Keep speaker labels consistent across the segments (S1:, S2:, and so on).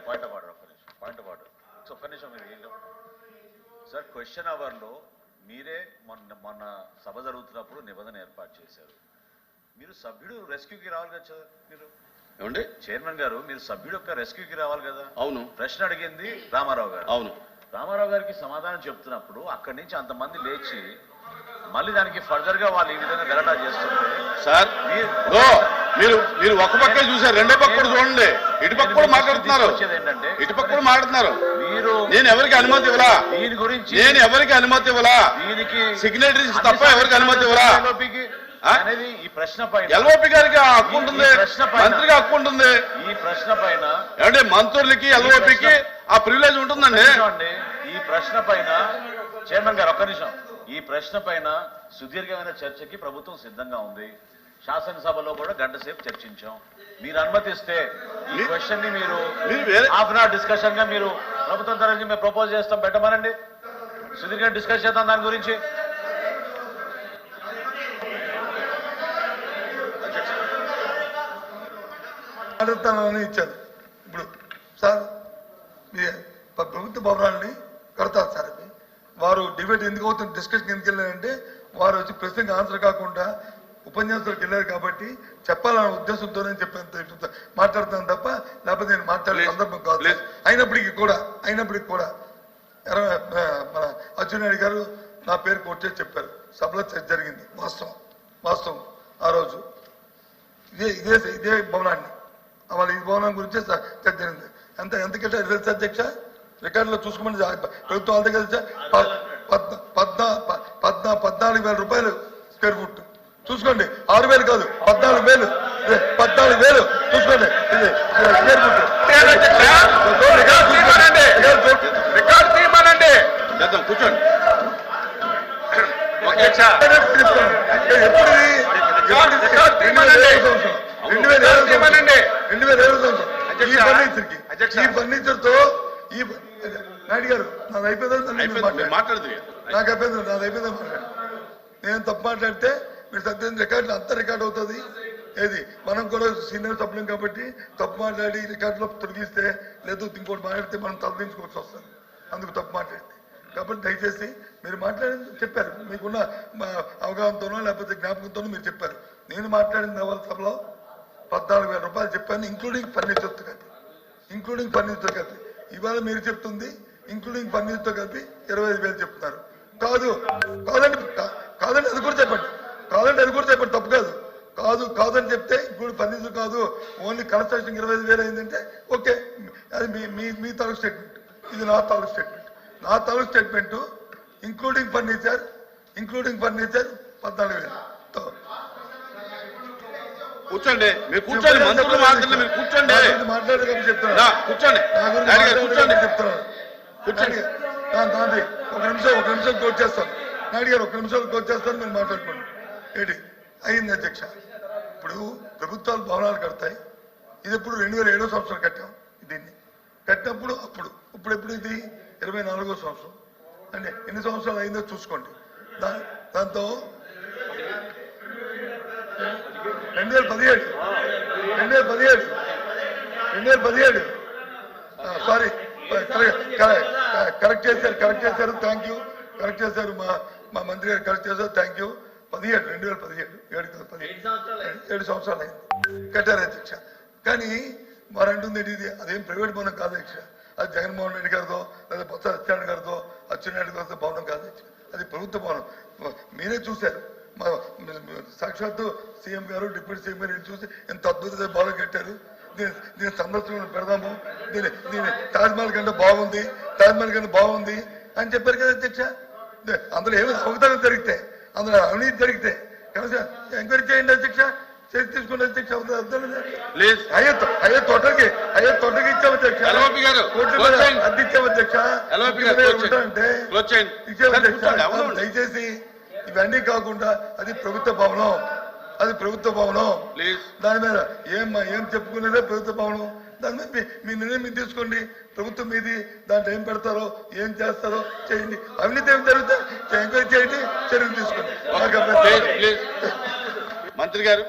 S1: Point of order so ఒక్క నిమిషం మీరు సార్ క్వశ్చన్ అవర్లో మీరే మొన్న సభ జరుగుతున్నప్పుడు నిబంధన ఏర్పాటు చేశారు. మీరు సభ్యుడు రెస్క్యూకి రావాలి కదా సార్. మీరు
S2: ఏమండి
S1: చైర్మన్ గారు, మీరు సభ్యుడు యొక్క రెస్క్యూకి రావాలి కదా.
S2: అవును.
S1: ప్రశ్న అడిగింది రామారావు గారు.
S2: అవును.
S1: రామారావు గారికి సమాధానం చెప్తున్నప్పుడు అక్కడి నుంచి అంతమంది లేచి మళ్ళీ దానికి ఫర్దర్ గా వాళ్ళు ఈ విధంగా గలాటా చేస్తుంటే
S2: సార్ మీరు మీరు ఒక పక్కే చూసారు, రెండో పక్క కూడా చూడండి. ఇటు పక్క కూడా మాట్లాడుతున్నారు,
S1: ఏంటంటే
S2: ఇటు పక్క కూడా మాట్లాడుతున్నారు.
S1: మీరు
S2: నేను ఎవరికి అనుమతి ఇవ్వలా,
S1: దీని గురించి
S2: నేను ఎవరికి అనుమతి ఇవ్వలా,
S1: దీనికి
S2: సిగ్నేటరీస్ తప్ప ఎవరికి అనుమతి ఇవ్వలా
S1: అనేది ఈ ప్రశ్న పైన
S2: ఎల్ఓపి గారికి హక్కు ఉంటుంది, మంత్రికి హక్కు ఉంటుంది.
S1: ఈ ప్రశ్న పైన
S2: ఏమంటే మంత్రులకి ఎల్ఓపికి ఆ ప్రివిలేజ్ ఉంటుందండి.
S1: ఈ ప్రశ్న పైన చైర్మన్ గారు ఒక్క నిమిషం, ఈ ప్రశ్న పైన సుదీర్ఘమైన చర్చకి ప్రభుత్వం సిద్ధంగా ఉంది. శాసనసభలో కూడా గంట సేపు చర్చించాం. మీరు అనుమతిస్తే ఈ క్వశ్చన్ ని మీరు హాఫ్ అన్ అవర్ డిస్కషన్ గా మీరు ప్రభుత్వం తరఫు మేము ప్రపోజ్ చేస్తాం, పెట్టమనండి. సుదీర్ఘంగా డిస్కస్ చేద్దాం దాని గురించి.
S3: అడుగుతానని ఇచ్చారు. ఇప్పుడు సార్ మీ ప్రభుత్వ భవనాన్ని కడతారు సార్. అది వారు డిబేట్ ఎందుకు అవుతుంది, డిస్కషన్ ఎందుకు వెళ్ళారంటే వారు వచ్చి ప్రశ్నకి ఆన్సర్ కాకుండా ఉపన్యాసాలకు వెళ్ళారు కాబట్టి చెప్పాలన్న ఉద్దేశంతోనే చెప్పాను, మాట్లాడుతాను తప్ప లేకపోతే నేను మాట్లాడే సందర్భం కాదు. అయినప్పటికీ కూడా మన అచ్చెన్నాయుడు గారు నా పేరు కొట్టే చెప్పారు. సభలో చర్చ జరిగింది, వాస్తవం. ఆ రోజు ఇదే భవనాన్ని వాళ్ళ ఈ భవనం గురించే చర్చ జరిగింది. ఎంతకంటే తెలుసు అధ్యక్ష, రికార్డులో చూసుకోమని ప్రభుత్వం వాళ్ళ దగ్గర 14,000 రూపాయలు స్క్వేర్ ఫుట్ చూసుకోండి. 6,000 కాదు, 14,000 చూసుకోండి. ఇది స్క్వేర్ ఫుట్
S2: కూర్చోండి.
S3: ఈ ఫర్నిచర్ తో నాయుడు గారు నాది అయిపోయింది, నాకు అయిపోయింది, నాది అయిపోయింది. నేను తప్పు మాట్లాడితే మీరు సత్యం రికార్డులు అంతా రికార్డ్ అవుతుంది. ఏది మనం కూడా సీనియర్ సభ్యులం కాబట్టి తప్పు మాట్లాడి రికార్డులో తొలగిస్తే లేదు ఇంకోటి మాట్లాడితే మనం తలదించుకోవాల్సి వస్తుంది. అందుకు తప్పు మాట్లాడింది కాబట్టి దయచేసి మీరు మాట్లాడింది చెప్పారు, మీకున్న అవగాహనతోనో లేకపోతే జ్ఞాపకంతోనో మీరు చెప్పారు. నేను మాట్లాడిన వాళ్ళ సభలో 14,000 రూపాయలు చెప్పాను, ఇంక్లూడింగ్ ఫర్నిచర్తో కలిపి. ఇవాళ మీరు చెప్తుంది ఇంక్లూడింగ్ ఫర్నిచర్తో కలిపి 25,000 చెప్తున్నారు. కాదండి అది కూడా చెప్పండి, తప్పు కాదని చెప్తే ఇంక్లూడింగ్ ఫర్నిచర్ కాదు, ఓన్లీ కన్స్ట్రక్షన్ 25,000 అయిందంటే ఓకే, అది మీ తాలూకు స్టేట్మెంట్, ఇది నా తాలూకు స్టేట్మెంట్. Including furniture 14,000.
S2: కూర్చోండి, మీరు కూర్చోండి, మంత్రులు మాట్లాడండి, మీరు కూర్చోండి,
S3: మాట్లాడేటప్పుడు చెప్తాను.
S2: కూర్చోండి.
S3: ఒక నిమిషం కోట్ చేస్తాను. నాయుడు గారు ఒక నిమిషం కోట్ చేస్తాను, మీరు మాట్లాడుకోండి. ఏంటి అయింది అధ్యక్ష? ఇప్పుడు ప్రభుత్వాలు భవనాలు కడతాయి. ఇది ఎప్పుడు 2007వ సంవత్సరం కట్టాం. దీన్ని కట్టినప్పుడు ఇప్పుడు ఇది 24వ సంవత్సరం. అంటే ఎన్ని సంవత్సరాలు అయిందో చూసుకోండి. దాంతో 2017 సారీ కరెక్ట్ చేశారు. Thank you. కరెక్ట్ చేశారు, మా మంత్రి గారు కరెక్ట్ చేశారు. Thank you. 2017 7 సంవత్సరాలు అయింది కట్టారు అధ్యక్ష. కానీ వారు అంటుంది ఇది అదేం ప్రైవేట్ భవనం కాదు అధ్యక్ష, అది జగన్మోహన్ రెడ్డి గారితో లేదా బొత్స సత్యనారాయణ గారితో అచ్చెన్నాయుడు గారితో భవనం కాదు అధ్యక్ష, అది ప్రభుత్వ భవనం. మీరే చూశారు, సాక్షాత్తు సీఎం గారు డిప్యూటీ సీఎం గారు చూసి ఎంత అద్భుతమైన భవనం కట్టారు. దీని సందర్శన పెడదాము, దీని తాజ్మహల్ కంటే బాగుంది అని చెప్పారు కదా అధ్యక్ష. అందులో ఏమైనా అవతారం జరిగితే, అందులో అవినీతి జరిగితే ఎంక్వైరీ చేయండి అధ్యక్ష, చేసి తీసుకున్న అధ్యక్ష. అయ్యో తోటకి ఇచ్చాము అధ్యక్ష, అద్దె ఇచ్చాము అధ్యక్ష. అంటే దయచేసి ఇవన్నీ కాకుండా అది ప్రభుత్వ భవనం, దాని మీద ఏం చెప్పుకునేదే ప్రభుత్వ భవనం. దాని మీద మీ నిర్ణయం మీరు తీసుకోండి. ప్రభుత్వం మీది, దాంట్లో ఏం పెడతారో ఏం చేస్తారో చేయండి. అవినీతి ఏం జరుగుతా ఎంక్వైరీ చేయండి, చర్యలు తీసుకోండి.
S2: మంత్రి గారు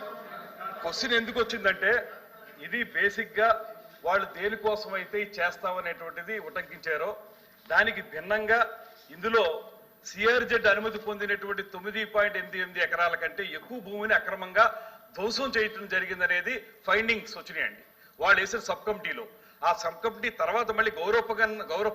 S4: క్వశ్చన్ ఎందుకు వచ్చిందంటే ఇది బేసిక్ గా వాళ్ళు దేనికోసం అయితే ఇది చేస్తామనేటువంటిది ఉటంకించారో దానికి భిన్నంగా ఇందులో సిఆర్జెడ్ అనుమతి పొందినటువంటి 9.88 ఎకరాల కంటే ఎక్కువ భూమిని అక్రమంగా ధ్వంసం చేయటం జరిగిందనేది ఫైండింగ్స్ వచ్చినాయండి వాళ్ళు వేసిన సబ్ కమిటీలో. ఆ సబ్ కమిటీ తర్వాత మళ్ళీ గౌరవ